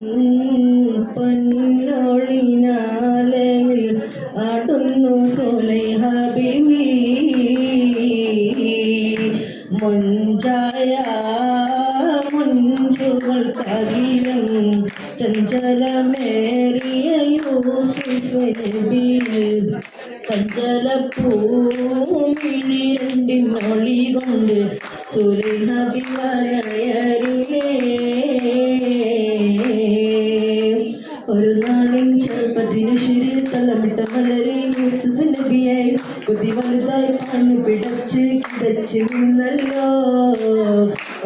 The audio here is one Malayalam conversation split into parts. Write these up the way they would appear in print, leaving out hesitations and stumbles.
പൊന്നൊഴിനാലയിൽ ആടുന്നു സുലൈഹ ബീവി. മൊഞ്ചായ മൊഞ്ചുകൾക്കകിലും ചഞ്ചലമേറിയ യൂസുഫ് നബി. കഞ്ചലപ്പൂമിഴി രണ്ടിനൊളി കൊണ്ട് സുലൈഹ ബീവി വലയരുകേ. ഒരു നാളിൻ ചെറുപ്പത്തിനു ശരി തലമിട്ട മലരെ യൂസുഫ് നബിയായി കൊതി വലുതായി പാഞ്ഞു പിടച്ച് കിടച്ച് നിന്നല്ലോ.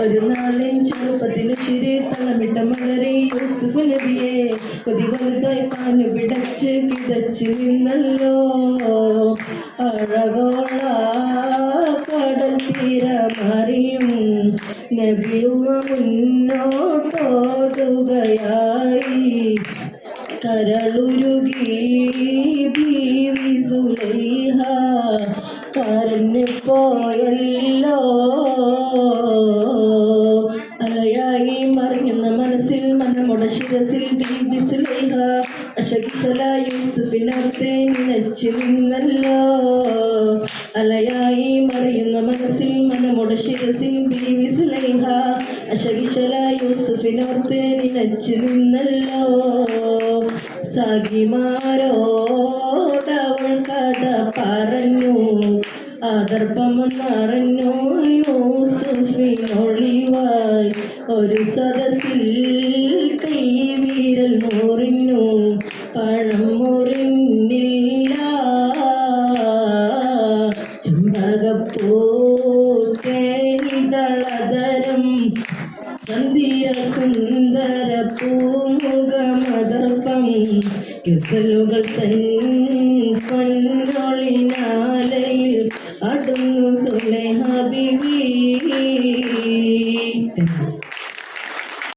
ഒരു നാളിൻ ചെറുപ്പത്തിനു ശരി തലമിട്ട മലരെ യൂസുഫ് നബിയെ കൊതി വലുതായി പാഞ്ഞു പിടച്ച് കിടച്ച് നിന്നല്ലോ. അഴകോള കടൽ തീരമറിയും നബിയുമ മുന്നോട്ടോടുകയായി. കരളുരുകി ബീവി സുലൈഹ കരഞ്ഞു പോയല്ലോ. അലയായി മറിയുന്ന മനസ്സിൽ മനമുട ശിരസിൽ ബീവി സുലൈഹ അശകിശല യൂസുഫിനോർത്തെ നിലച്ചു നിന്നല്ലോ. അലയായി മറിയുന്ന മനസ്സിൽ മനമുട ശിരസിൽ ബീവി സുലൈഹ അശകിശല യൂസുഫിനോർത്തെ നിലച്ചു നിന്നല്ലോ. സഖിമാരോടവൾ കഥ പറഞ്ഞു ആദർഭമെന്നറിഞ്ഞു യൂസുഫിനൊളിവായി. ഒരു സദസ്സിൽ കൈവിരൽ മുറിഞ്ഞു പഴം മുറിഞ്ഞില്ല. ചെമ്പകപ്പൂത്തേനിതളതരം ചന്ദിര സുന്ദര പൂമുഖമദർപ്പം കിസലുകൾ തൻ പൊന്നൊളിനാലയിൽ അടുന്നു സുലൈഹ ബീവി.